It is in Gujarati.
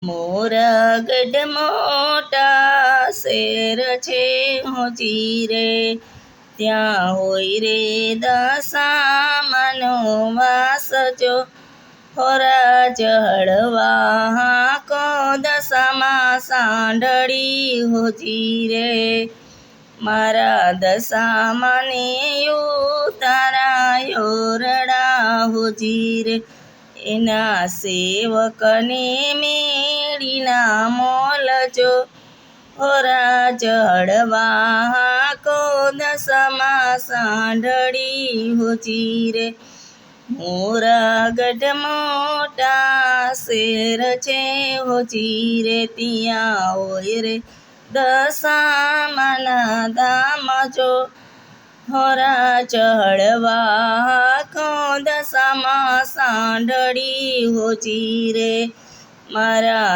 મોરગઢ મોટા શેર છે હોજી રે, ત્યાં હોય રે દશામાનો વાસ જો, હોરાજ હળવા કો દશામાં સાંઢળી હોજી રે, મારા દશામાને ઉતારાયો રડા હોજી રે, એના સેવકને મેળીના મોલજો, હોરાજ હળવા કો દશામાં સાંઢળી હોજી રે, મોરગઢ મોટા શેર છે હોજી રે, ત્યાં હોય રે દશામાના ધામ જો, હોરાજ હળવા કો દશામાં સાંઢળી હોજી રે, મારા